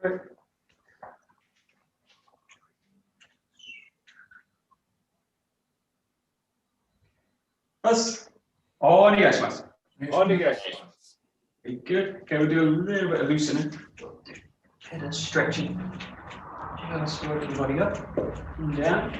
Okay. That's all you guys must. All you guys. Very good. Okay, we'll do a little bit of loosening. Bit of stretching. Just work your body up and down.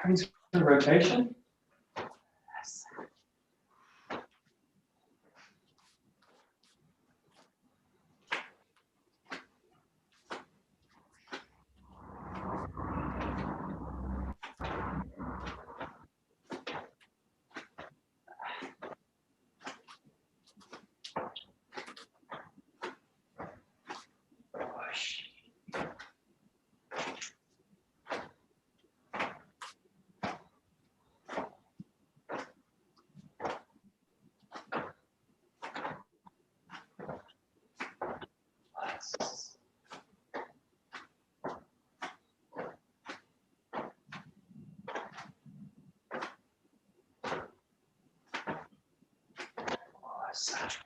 Coming to the rotation. Yes.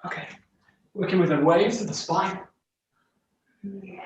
Okay, working with the waves of the spine. Yeah.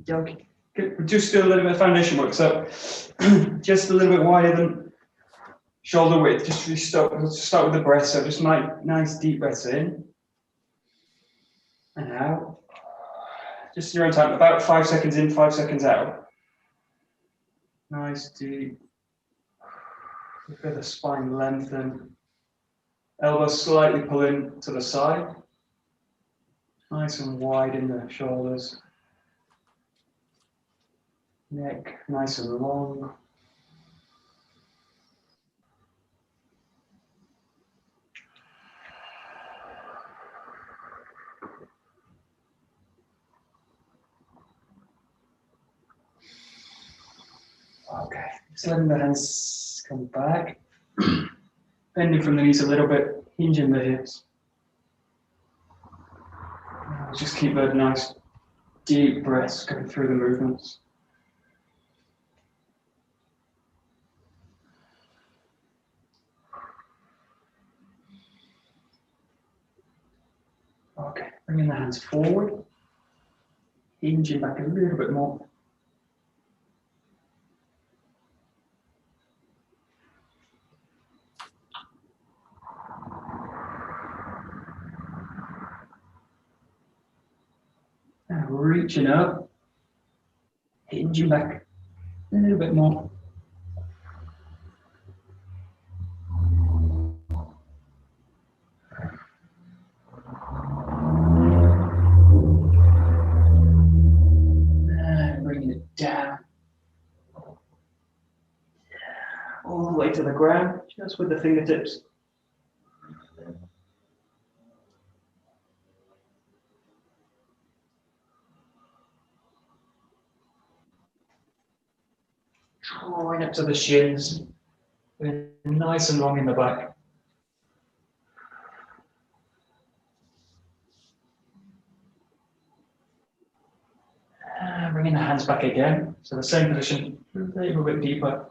Okay. Good. We'll just do a little bit of foundation work. So just a little bit wider than shoulder width. Just we'll start with the breath. So just nice deep breaths in and out. Just in your own time. About 5 seconds in, 5 seconds out. Nice deep. Feel the spine lengthen. Elbows slightly pulling to the side. Nice and wide in the shoulders. Neck nice and long. Okay, just letting the hands come back. Bending from the knees a little bit, hinging the hips. Just keep that nice deep breaths going through the movements. Okay, bringing the hands forward, hinging back a little bit more. And reaching up, hinging back a little bit more. And bringing it down. All the way to the ground, just with the fingertips. Drawing up to the shins, nice and long in the back. And bringing the hands back again. So the same position, a little bit deeper.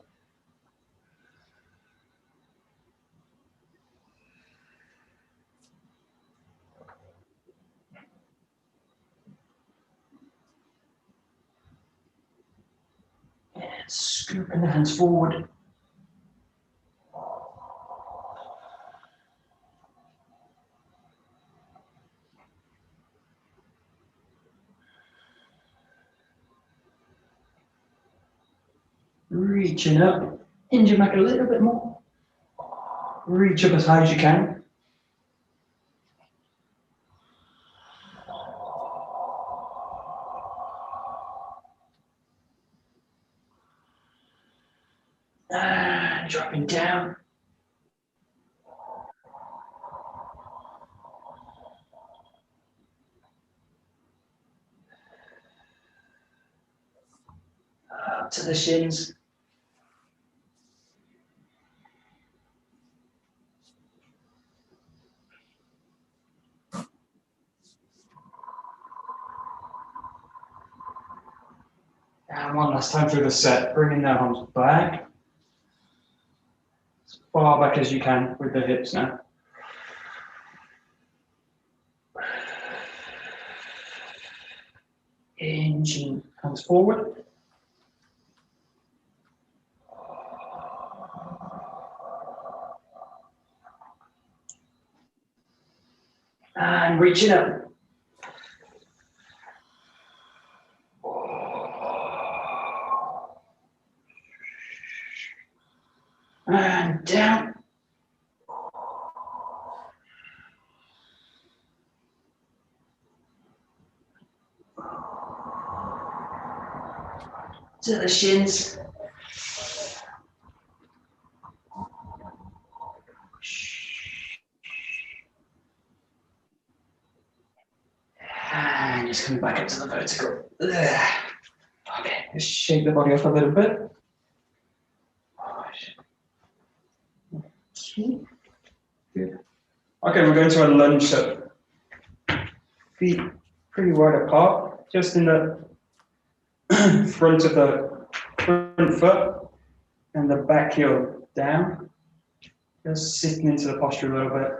And scooping the hands forward. Reaching up, hinge your back a little bit more. Reach up as high as you can. And dropping down. Up to the shins. And one last time through the set, bringing the arms back. As far back as you can with the hips now. Hinging hands forward. And reaching up. And down. To the shins. And just coming back up to the vertical. Okay, just shake the body off a little bit. Good. Okay, we're going to a lunge sit. Feet pretty wide apart, just in the front of the front foot and the back heel down. Just sitting into the posture a little bit.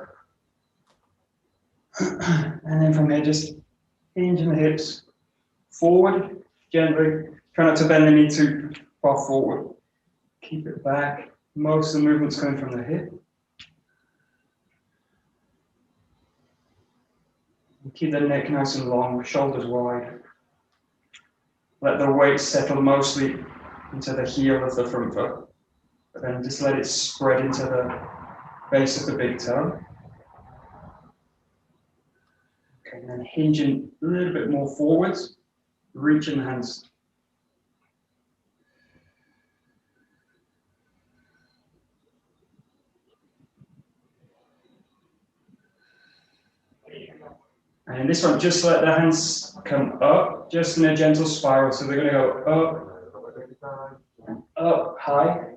And then from here, just hinging the hips forward, gently. Try not to bend the knee too far forward. Keep it back. Most of the movement's coming from the hip. Keep the neck nice and long, shoulders wide. Let the weight settle mostly into the heel of the front foot, but then just let it spread into the base of the big toe. Okay, and then hinging a little bit more forwards, reaching the hands. And in this one, just let the hands come up, just in a gentle spiral. So they're going to go up, high,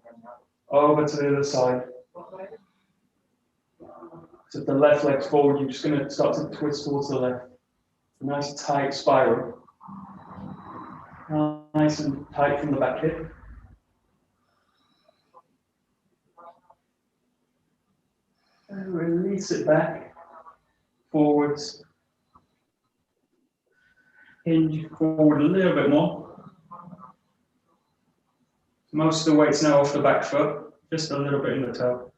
over to the other side. So if the left leg's forward, you're just going to start to twist towards the left. A nice tight spiral. Nice and tight from the back hip. And release it back, forwards. Hinge forward a little bit more. Most of the weight's now off the back foot, just a little bit in the toe.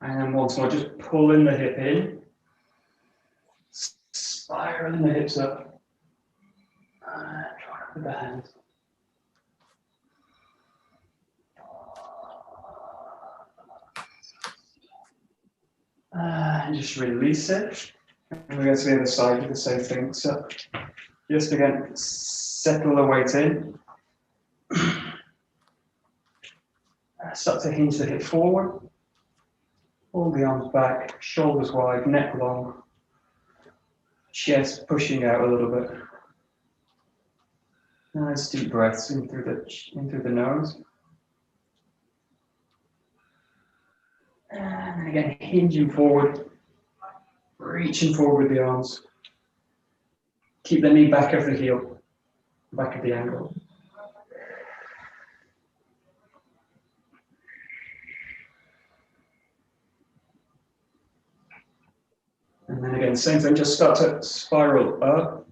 And then once more, just pulling the hip in, spiraling the hips up. And try with the hands. And just release it. And we go to the other side, do the same thing. So just again, settle the weight in. Start to hinge the hip forward. Pull the arms back, shoulders wide, neck long. Chest pushing out a little bit. Nice deep breaths in through the nose. And again, hinging forward, reaching forward with the arms. Keep the knee back of the heel, back of the ankle. And then again, same thing, just start to spiral up,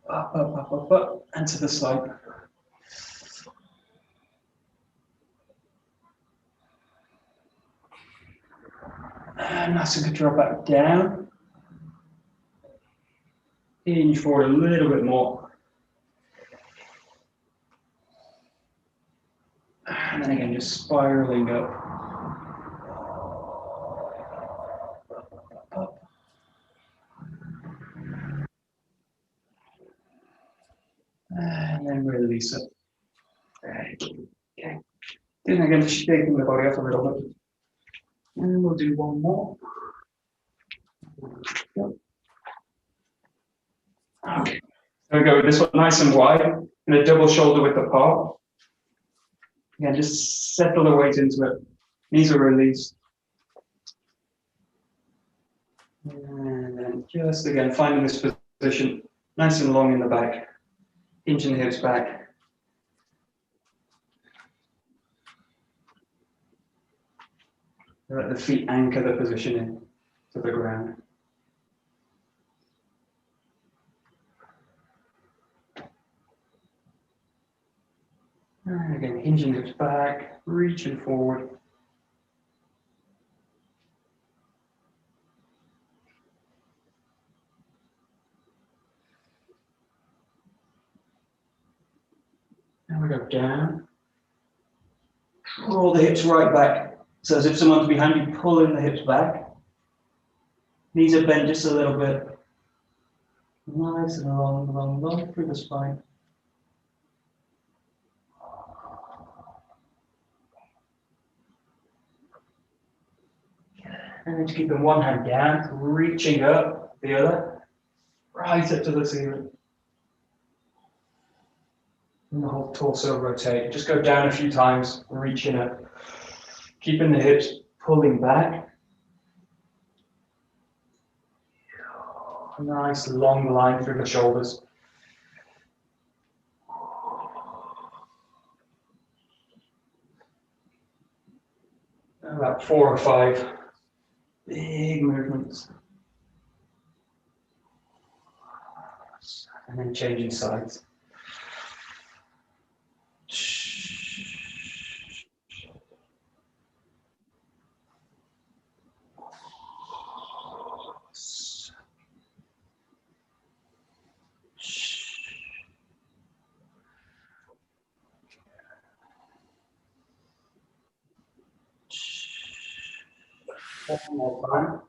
up, up, up, up, up, and to the side. And nice and control back down. Hinge forward a little bit more. And then again, just spiraling up. Up. And then release it. Okay. Then again, just shaking the body up a little bit. And we'll do one more. Okay. There we go. This one nice and wide, and a double shoulder width apart. Again, just settle the weight into it. Knees are released. And then just again, finding this position, nice and long in the back. Hinging the hips back. Let the feet anchor the position in to the ground. And again, hinging hips back, reaching forward. Now we go down. Draw the hips right back. So as if someone's behind you, pulling the hips back. Knees are bent just a little bit. Nice and long, long, long through the spine. And then just keeping one hand down, reaching up, the other, right up to the ceiling. And the whole torso rotate. Just go down a few times, reaching up. Keeping the hips pulling back. Nice long line through the shoulders. About 4 or 5 big movements. And then changing sides. One more time.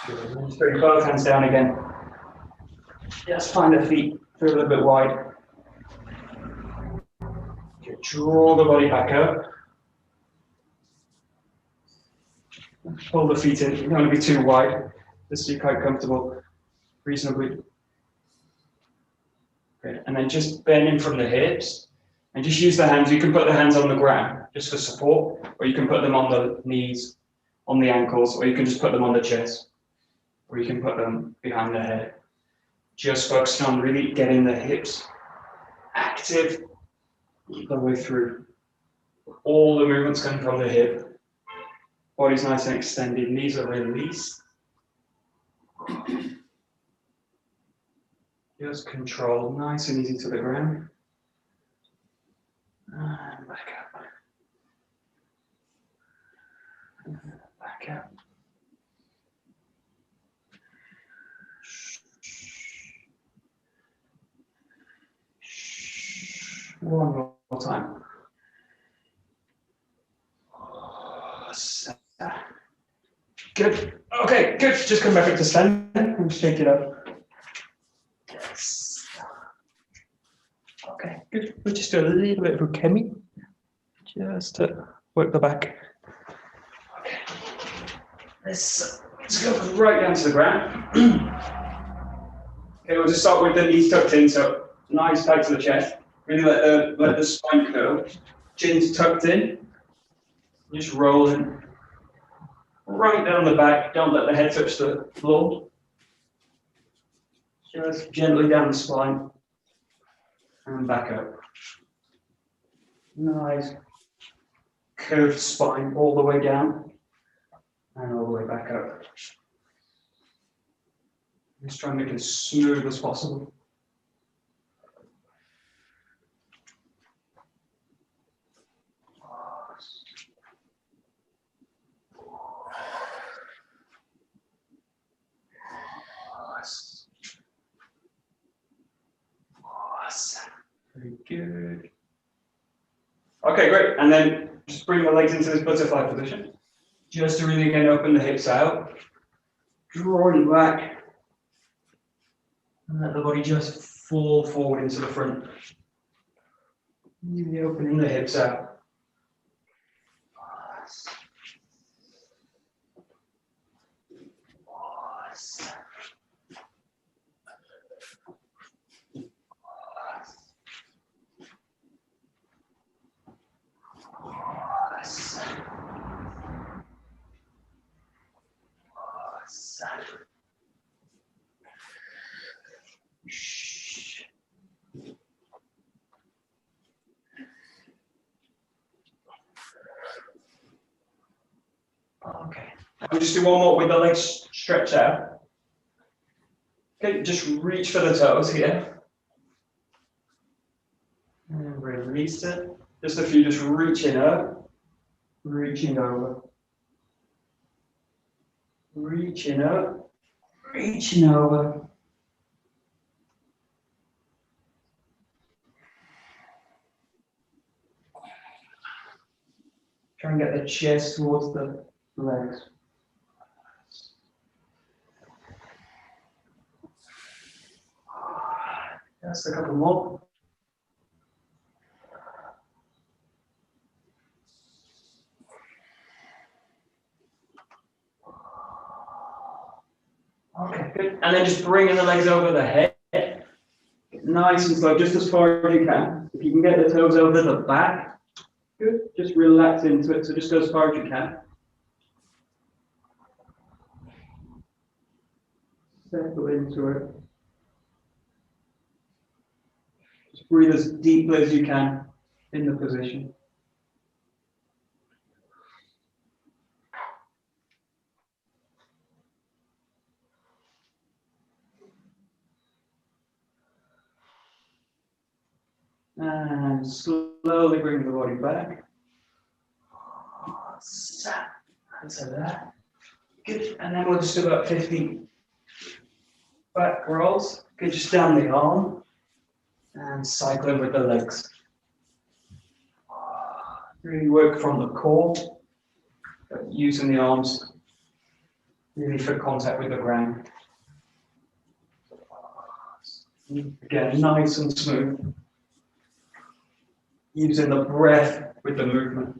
Good. Just bring both hands down again. Just find the feet through a little bit wide. Okay, draw the body back up. Pull the feet in. You don't want to be too wide. Just so you're quite comfortable, reasonably. Good. And then just bending from the hips. And just use the hands. You can put the hands on the ground just for support, or you can put them on the knees, on the ankles, or you can just put them on the chest, or you can put them behind the head. Just focusing on really getting the hips active the way through. All the movements coming from the hip. Body's nice and extended. Knees are released. Just control, nice and easy to the ground. And back up. Back up. One more time. Good. Okay, good. Just come back up to stand and shake it up. Yes. Okay, good. We'll just do a little bit of 𝒂𝒄𝒐𝒗𝒆𝒓, just to work the back. Okay. This Let's go right down to the ground. Okay, we'll just start with the knees tucked in, so nice tight to the chest. Really let the spine curve. Chin's tucked in. Just rolling right down the back. Don't let the head touch the floor. Just gently down the spine and back up. Nice curved spine all the way down and all the way back up. Just try and make it as smooth as possible. Very good. Okay, great. And then just bring the legs into this butterfly position. Just to really again open the hips out. Drawing back. And let the body just fall forward into the front. Really opening the hips out. Okay, we'll just do one more with the legs stretched out. Okay, just reach for the toes here. And release it. Just a few, just reaching up, reaching over. Reaching up, reaching over. Try and get the chest towards the legs. Just a couple more. Okay, good. And then just bringing the legs over the head. Nice and slow, just as far as you can. If you can get the toes over the back, good. Just relax into it, so just go as far as you can. Settle into it. Just breathe as deeply as you can in the position. And slowly bring the body back. Answer that. Good. And then we'll just do about 50 back rolls. Good. Just down the arm and cycling with the legs. Really work from the core, but using the arms really for contact with the ground. Again, nice and smooth. Using the breath with the movement.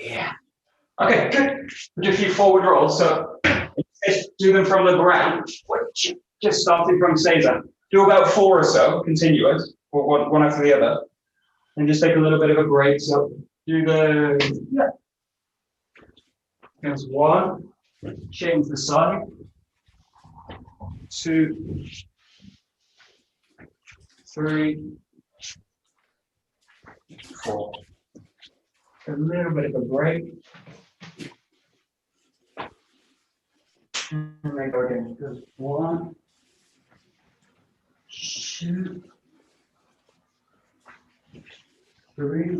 Yeah. Okay, good. Do a few forward rolls. So do them from the ground. Just starting from Seiza. Do about 4 or so continuous, or one after the other. And just take a little bit of a break. So do the There's 1. Change the side. 2, 3, 4. A little bit of a break. And then go again. Good. 1, 2, 3,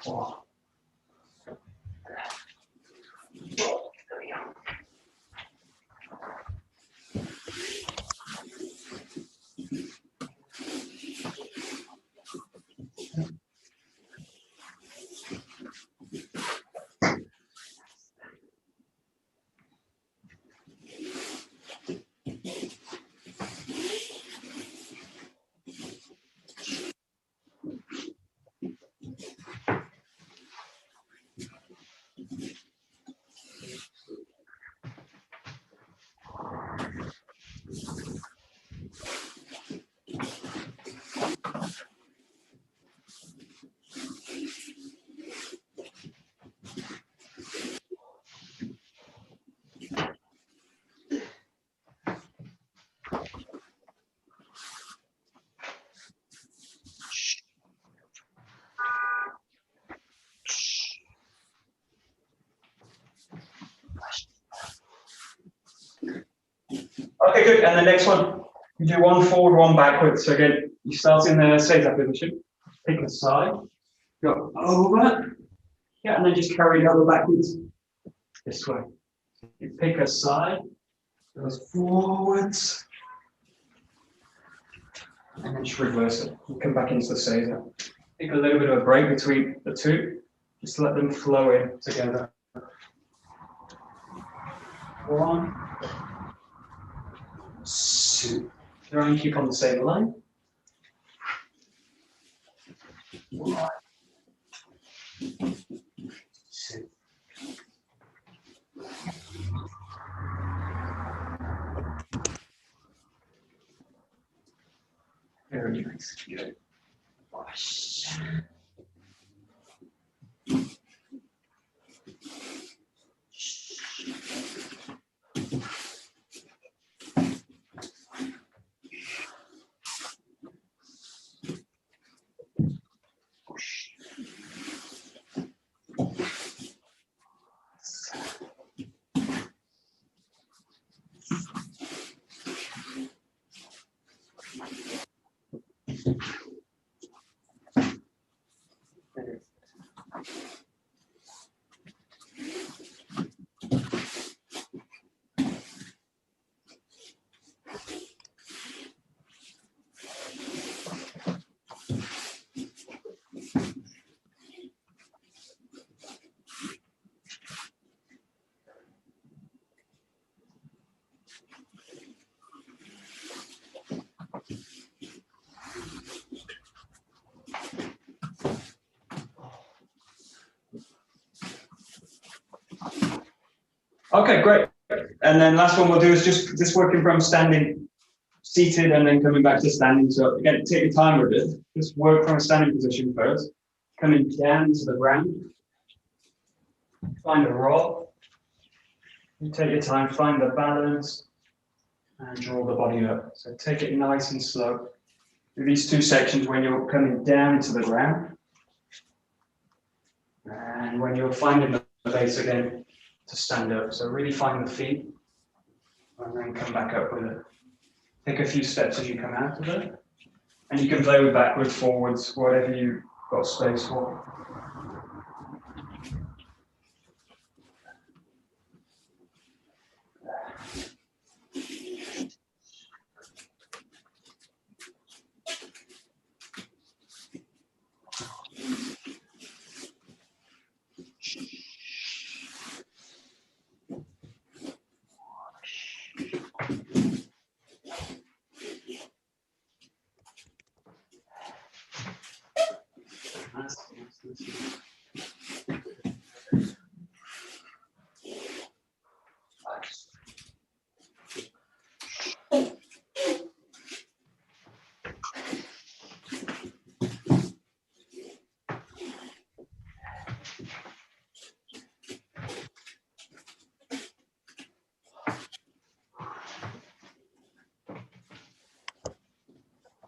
4. Okay, good. And the next one, you do 1 forward, 1 backwards. So again, you start in the Seiza position, pick a side, go over, yeah, and then just carry it over backwards this way. You pick a side, goes forwards, and then just reverse it. You come back into the Seiza. Take a little bit of a break between the two, just let them flow in together. 1, 2. Try and keep on the same line. 1, 2. Very nice. Good. Okay, great. And then last one we'll do is just working from standing, seated, and then coming back to standing. So again, take your time with it. Just work from a standing position first. Coming down to the ground. Find a roll. You take your time, find the balance, and draw the body up. So take it nice and slow. These 2 sections when you're coming down to the ground. And when you're finding the base again, to stand up. So really find the feet, and then come back up with it. Take a few steps as you come out of it. And you can play with backwards, forwards, whatever you've got space for.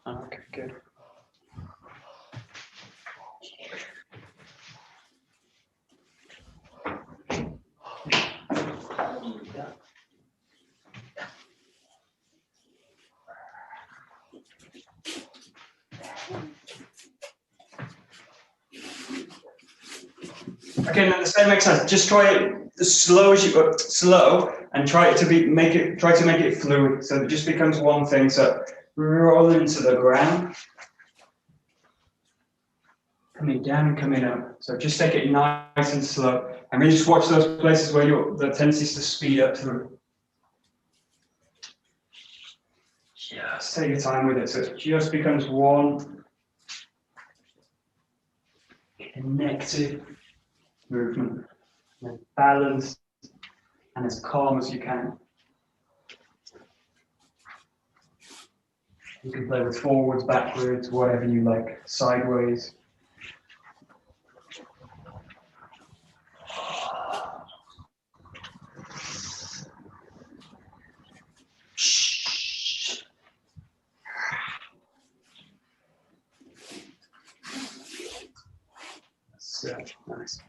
Okay, good. Okay, now the same exercise. Just try it as slow as you slow, and try to make it fluid, so it just becomes one thing. So roll into the ground, coming down and coming up. So just take it nice and slow, and really just watch those places where the tendency is to speed up through. Just take your time with it, so it just becomes one connected movement, and balanced and as calm as you can. You can play with forwards, backwards, whatever you like, sideways. So nice.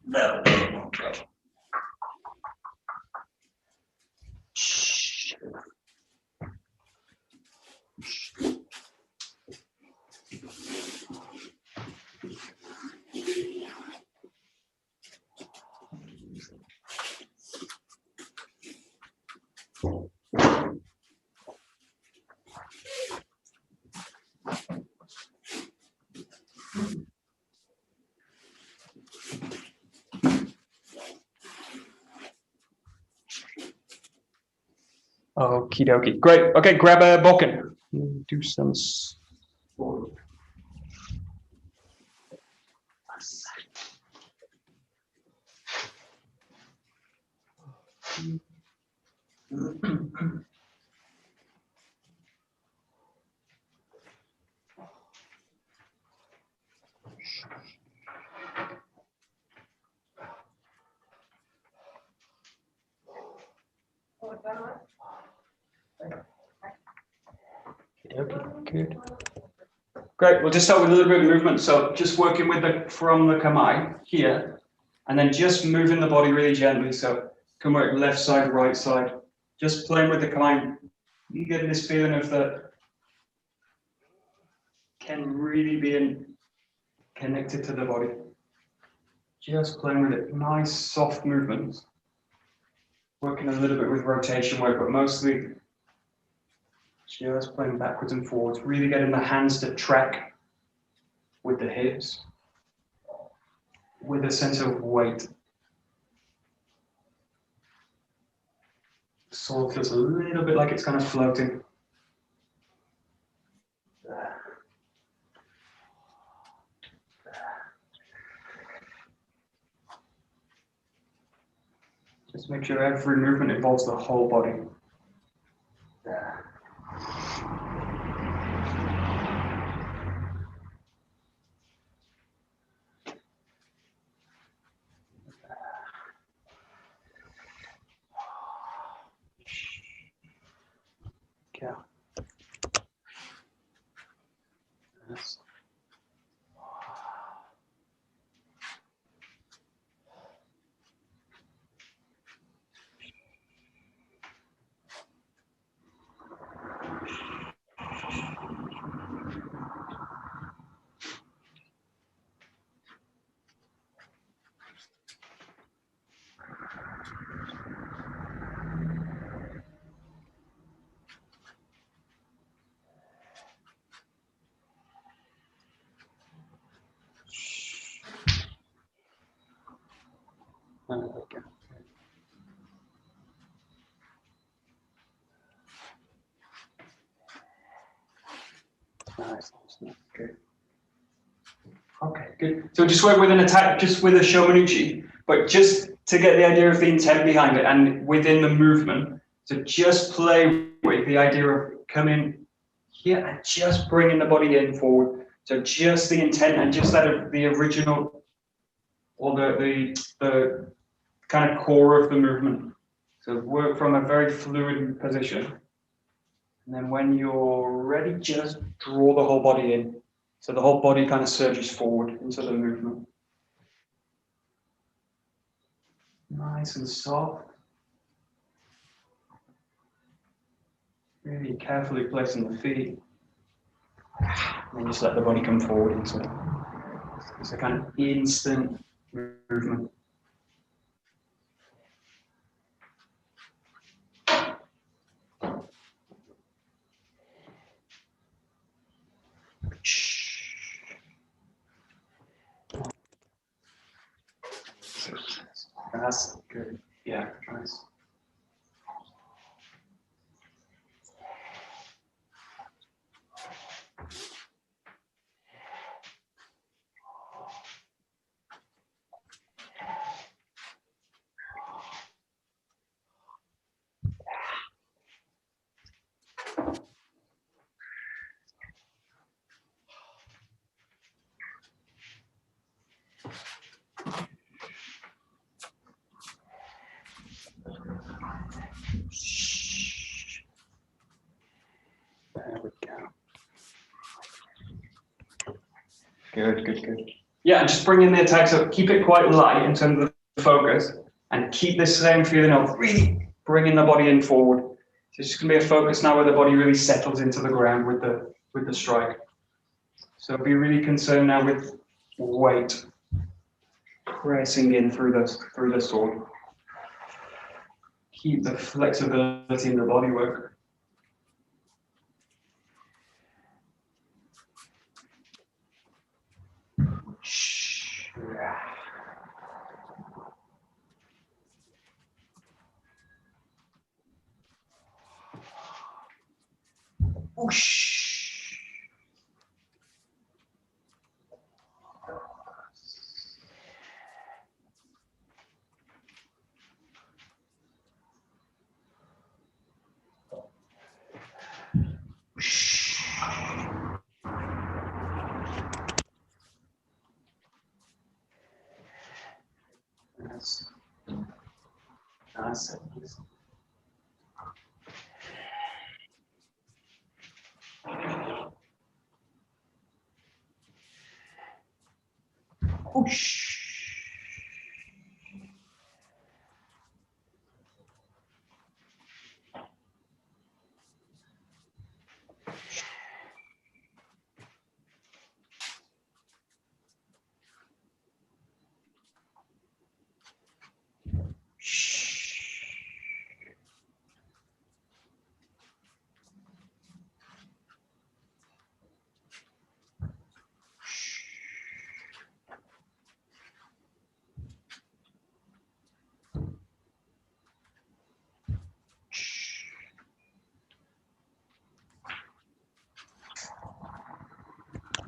No. Okie dokie. Great. Okay, grab a BOKKEN. Do some forward. Okay, good. Great. We'll just start with a little bit of movement. So just working with from the kamae here, and then just moving the body really gently. So can work left side, right side. Just playing with the kamae. You get this feeling of can really be connected to the body. Just playing with it. Nice, soft movements. Working a little bit with rotation work, but mostly just playing backwards and forwards. Really getting the hands to track with the hips, with a sense of weight. The soul feels a little bit like it's kind of floating. Just make sure every movement involves the whole body. There. Yeah. Yes. Okay. Nice. Good. Okay, good. So just work with an attack, just with a Shomanuchi, but just to get the idea of the intent behind it and within the movement. So just play with the idea of coming here and just bringing the body in forward. So just the intent and just that the original or the kind of core of the movement. So work from a very fluid position. And then when you're ready, just draw the whole body in. So the whole body kind of surges forward into the movement. Nice and soft. Really carefully placing the feet. And then just let the body come forward into it. It's a kind of instant movement. That's good. Yeah, nice. There we go. Good, good, good. Yeah, and just bring in the attacks up. Keep it quite light in terms of the focus, and keep this same feeling of really bringing the body in forward. So it's just gonna be a focus now where the body really settles into the ground with the strike. So be really concerned now with weight pressing in through the sword. Keep the flexibility in the body work. Whoosh. That's it. Whoosh.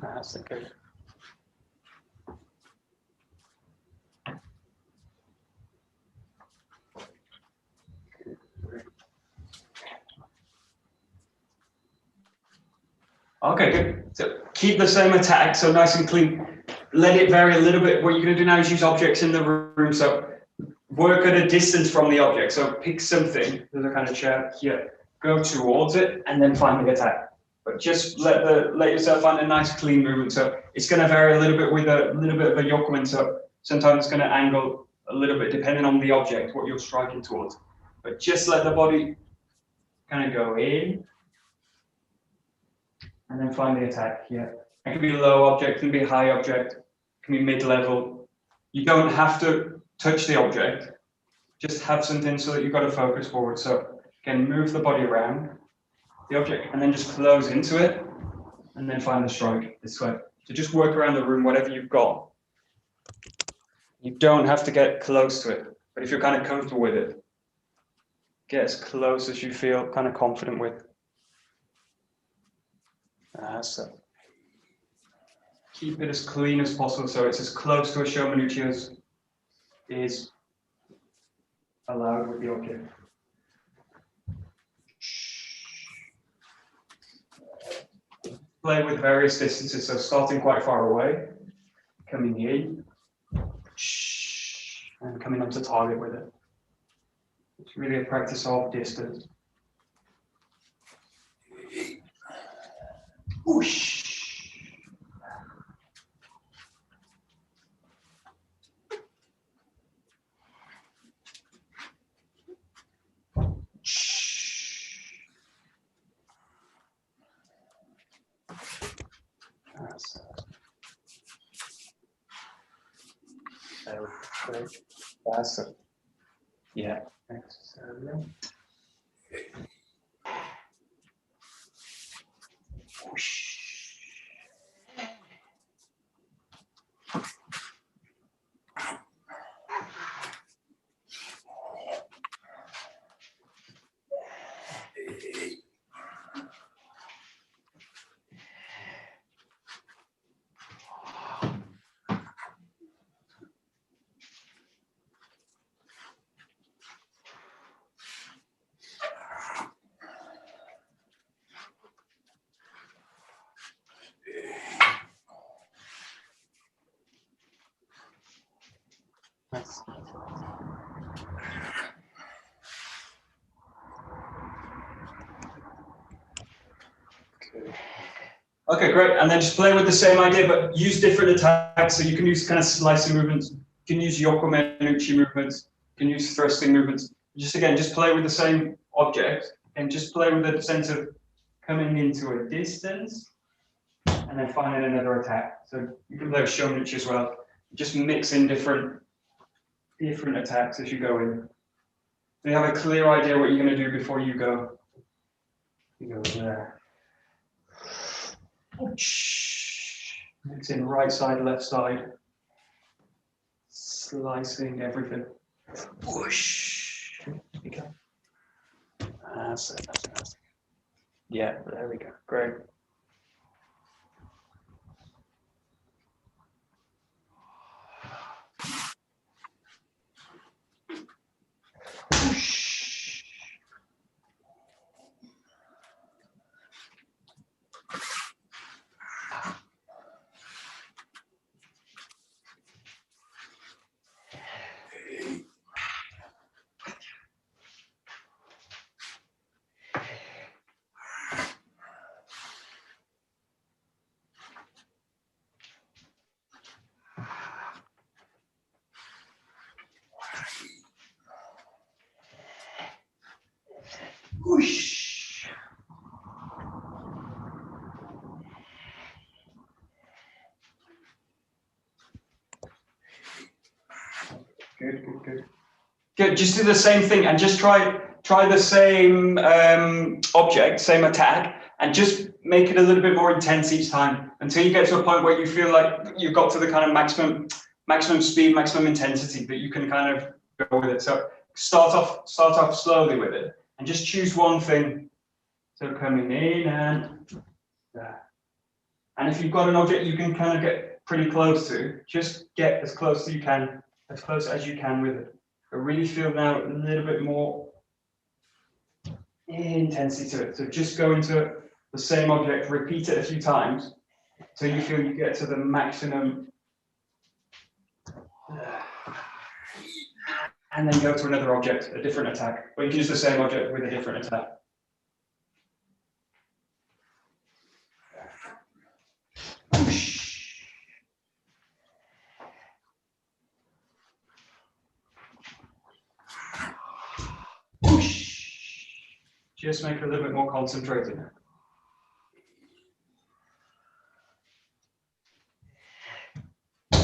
That's good. Okay, good. So keep the same attack, so nice and clean. Let it vary a little bit. What you're going to do now is use objects in the room. So work at a distance from the object. So pick something, there's a kind of chair here, go towards it, and then find the attack. But just let yourself find a nice clean movement. So it's going to vary a little bit with a little bit of a 𝒂𝒂𝒻. So sometimes it's going to angle a little bit depending on the object, what you're striking towards. But just let the body kind of go in, and then find the attack here. It can be a low object, it can be a high object, it can be mid-level. You don't have to touch the object, just have something so that you've got to focus forward. So again, move the body around the object and then just close into it and then find the strike this way. So just work around the room, whatever you've got. You don't have to get close to it, but if you're kind of comfortable with it, get as close as you feel kind of confident with. So keep it as clean as possible, so it's as close to a 𝒊𝒏𝒕𝒔 as is allowed with the object. Play with various distances, so starting quite far away, coming in, and coming up to target with it. It's really a practice of distance. Whoosh. That's it. Yeah. Nice. Okay, great. And then just play with the same idea, but use different attacks. So you can use kind of slicing movements. You can use 𝒂𝒂𝒻 movements. You can use thrusting movements. Just play with the same object and just play with the sense of coming into a distance and then finding another attack. So you can play with 𝒊𝒏𝒕𝒔 as well. Just mix in different attacks as you go in. So you have a clear idea what you're going to do before you go. You go there. Mix in right side, left side. Slicing everything. Whoosh. There you go. That's it. Yeah, there we go. Great. Whoosh. Whoosh. Good. Just do the same thing and just try the same object, same attack, and just make it a little bit more intense each time until you get to a point where you feel like you've got to the kind of maximum speed, maximum intensity that you can kind of go with it. So start off slowly with it and just choose one thing. So coming in and there. And if you've got an object you can kind of get pretty close to, just get as close as you can with it. But really feel now a little bit more intensity to it. So just go into the same object, repeat it a few times till you feel you get to the maximum. And then go to another object, a different attack. Or you can use the same object with a different attack. Just make it a little bit more concentrated.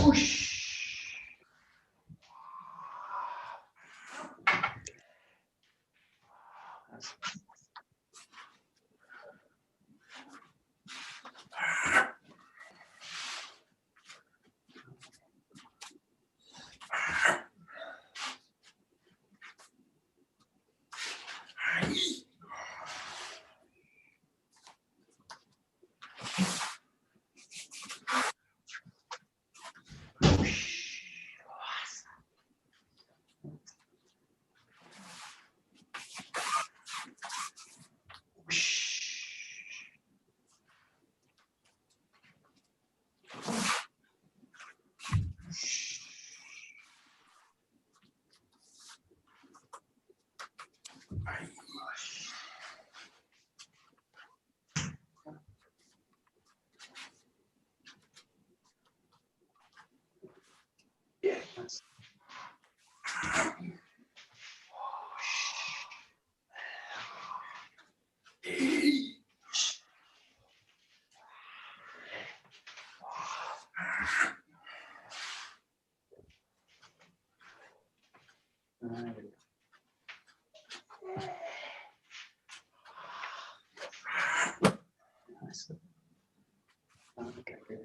Whoosh. Yeah. Okay, good.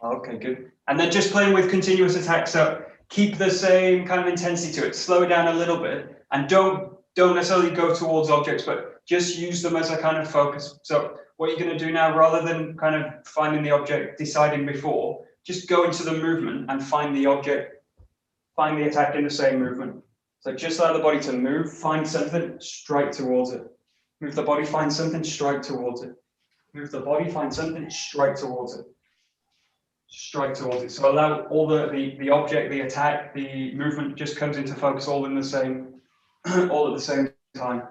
Okay, good. And then just playing with continuous attacks. So keep the same kind of intensity to it. Slow it down a little bit, and don't necessarily go towards objects, but just use them as a kind of focus. So what you're going to do now, rather than kind of finding the object, deciding before, just go into the movement and find the object, find the attack in the same movement. So just allow the body to move, find something, strike towards it. Move the body, find something, strike towards it. Move the body, find something, strike towards it. Strike towards it. So allow all the object, the attack, the movement just comes into focus all in the same, all at the same time.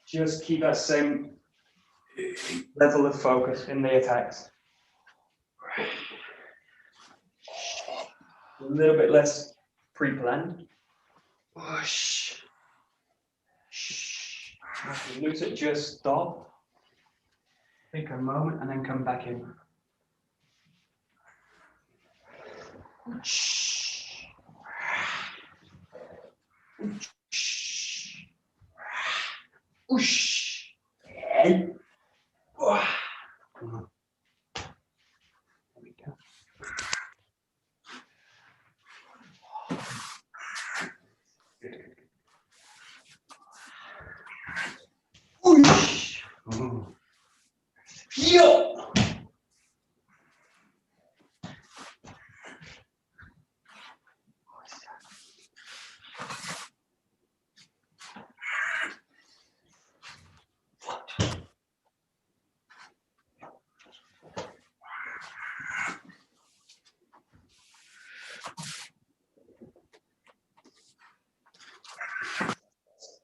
Just keep that same level of focus in the attacks. A little bit less pre-planned. If you lose it, just stop. Take a moment and then come back in.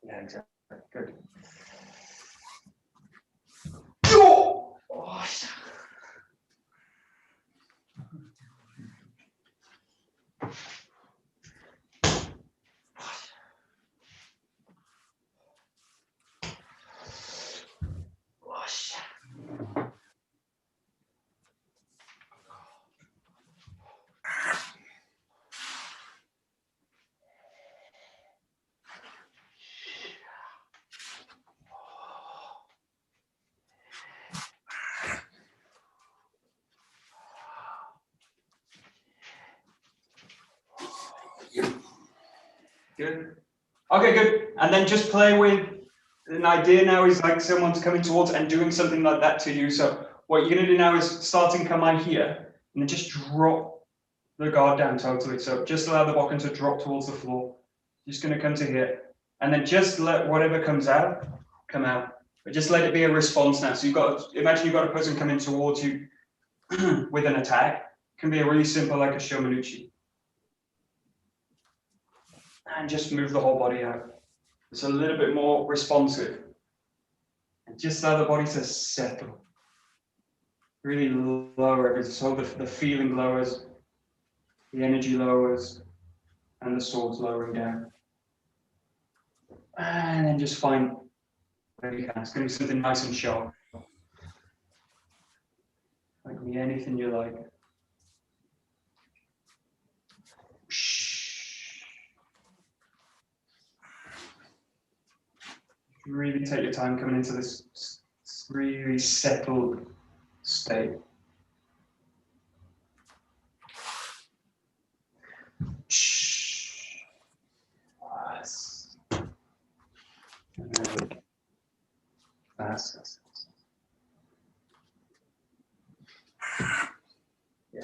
Yeah, exactly. Good. Good. Okay, good. And then just play with an idea now is like someone's coming towards and doing something like that to you. So what you're going to do now is starting Kamae here and then just drop the guard down totally. So just allow the bokken to drop towards the floor. Just going to come to here and then just let whatever comes out come out. But just let it be a response now. So you've got, imagine you've got a person coming towards you with an attack. It can be a really simple like a shomanuchi. And just move the whole body out. It's a little bit more responsive. And just allow the body to settle. Really lower everything. So the feeling lowers, the energy lowers, and the sword's lowering down. And then just find where you can. It's going to be something nice and sharp. It can be anything you like. Really take your time coming into this really settled state. Fast. Yeah.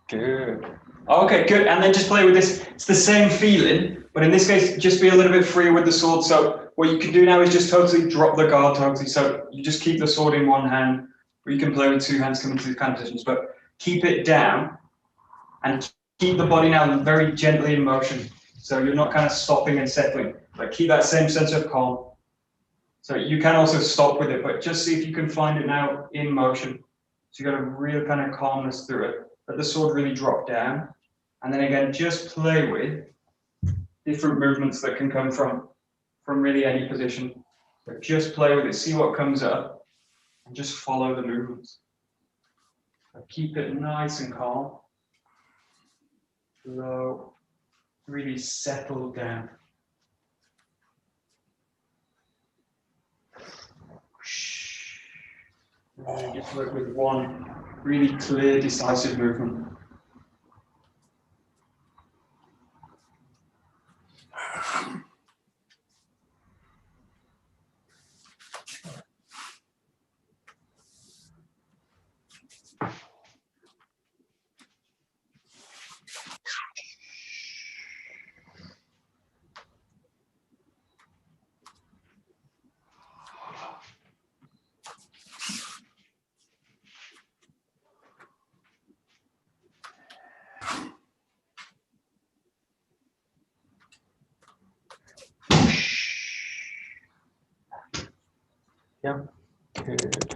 Good. Okay, good. And then just play with this. It's the same feeling, but in this case, just be a little bit freer with the sword. So what you can do now is just totally drop the guard totally. So you just keep the sword in one hand, or you can play with two hands coming to these kind of positions, but keep it down and keep the body now very gently in motion. So you're not kind of stopping and settling, but keep that same sense of calm. So you can also stop with it, but just see if you can find it now in motion. So you got a real kind of calmness through it. Let the sword really drop down. And then again, just play with different movements that can come from really any position. But just play with it, see what comes up, and just follow the movements. So keep it nice and calm. Low, really settle down. And just work with one really clear, decisive movement. Yeah, good. Good.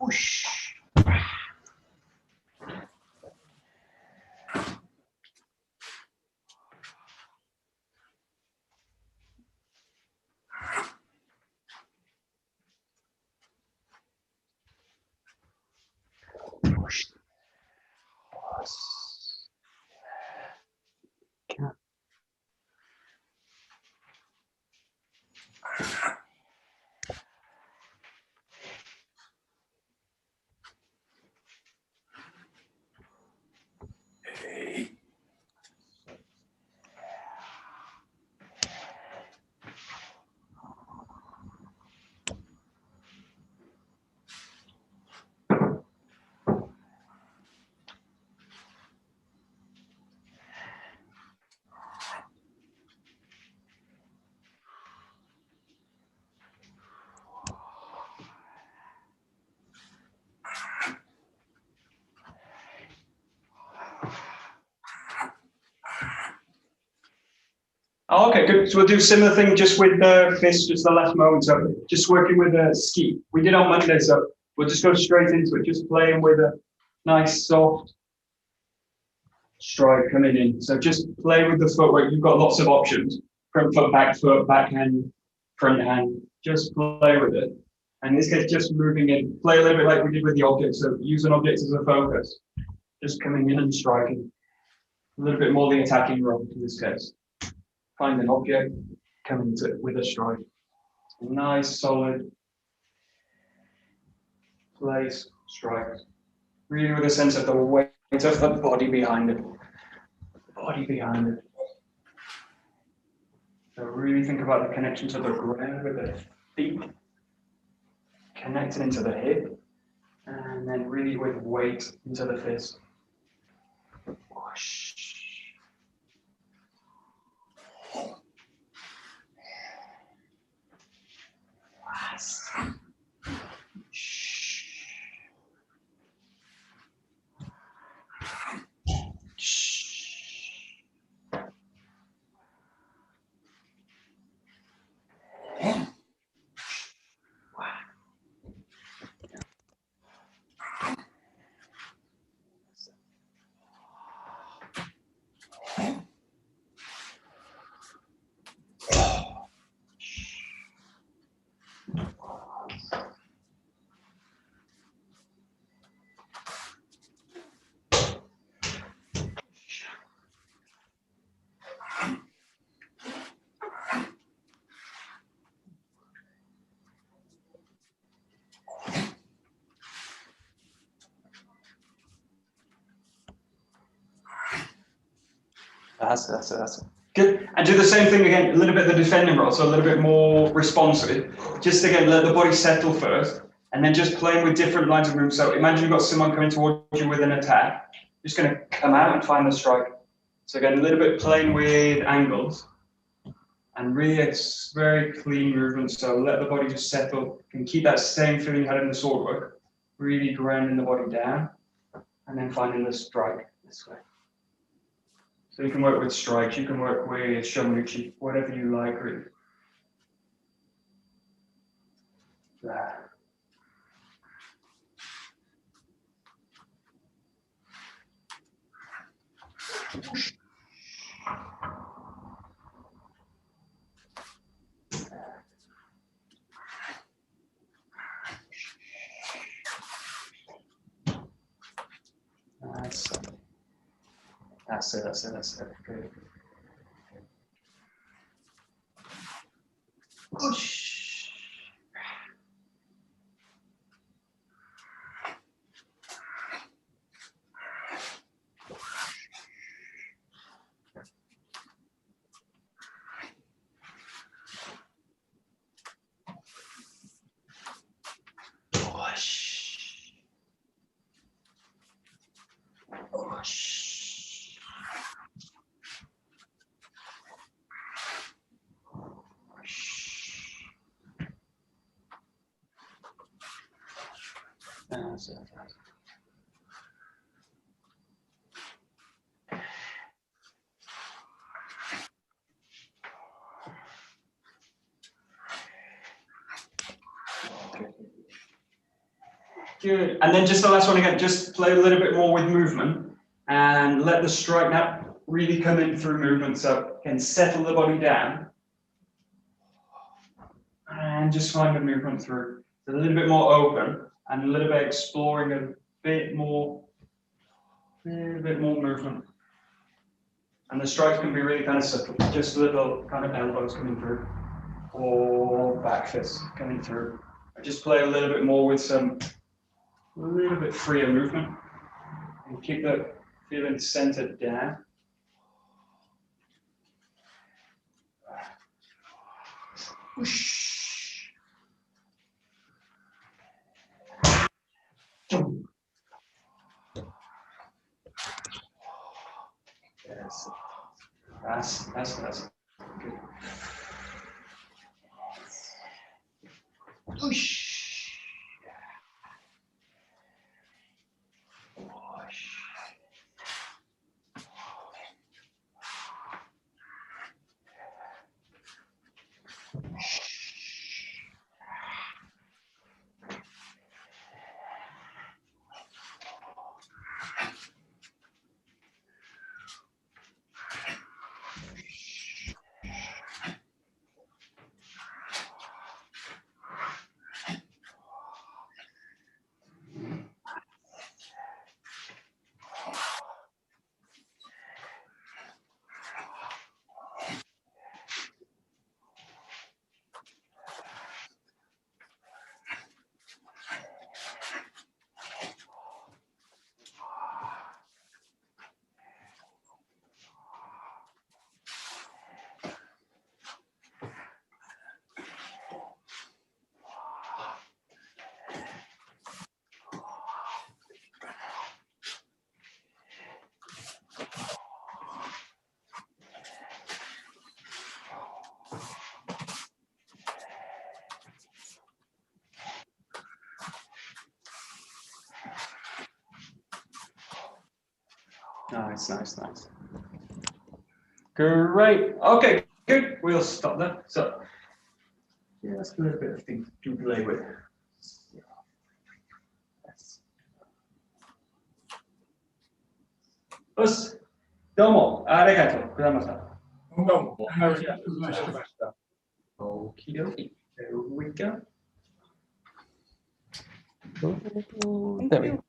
Whoosh. Whoosh. Oh, okay, good. So we'll do a similar thing just with the fist, just the last moment. So just working with a ski. We did on Monday, so we'll just go straight into it, just playing with a nice soft strike coming in. So just play with the footwork. You've got lots of options. Front foot, backhand, front hand. Just play with it. And in this case, just moving in. Play a little bit like we did with the object. So use an object as a focus. Just coming in and striking. A little bit more the attacking role in this case. Find an object, come into it with a strike. Nice, solid place, strike. Really with a sense of the weight of the body behind it. Body behind it. So really think about the connection to the ground with the feet, connecting into the hip, and then really with weight into the fist. Whoosh. That's it. Good. And do the same thing again, a little bit of the defending role, so a little bit more responsive. Just again, let the body settle first, and then just playing with different lines of movement. So imagine you've got someone coming towards you with an attack. Just going to come out and find the strike. So again, a little bit playing with angles. And really, it's very clean movement. So let the body just settle. You can keep that same feeling you had in the sword work. Really grounding the body down, and then finding the strike this way. So you can work with strikes, you can work with 𝒊𝒔𝒐𝒗, whatever you like, really. There. That's it. Good. Whoosh. That's it. Good. And then just the last one again, just play a little bit more with movement and let the strike now really come in through movement. So can settle the body down and just find the movement through. A little bit more open and a little bit exploring a bit more movement. And the strikes can be really kind of subtle, just little kind of elbows coming through or back fists coming through. I just play a little bit more with some a little bit freer movement and keep the feeling centered down. Whoosh. Yes. That's good. Whoosh. Nice. Great. Okay, good. We'll stop there. So, yeah, that's a little bit of things to play with. Yes. どうもありがとうございました。どうもありがとうございました。Okie dokie. There we go. There we go.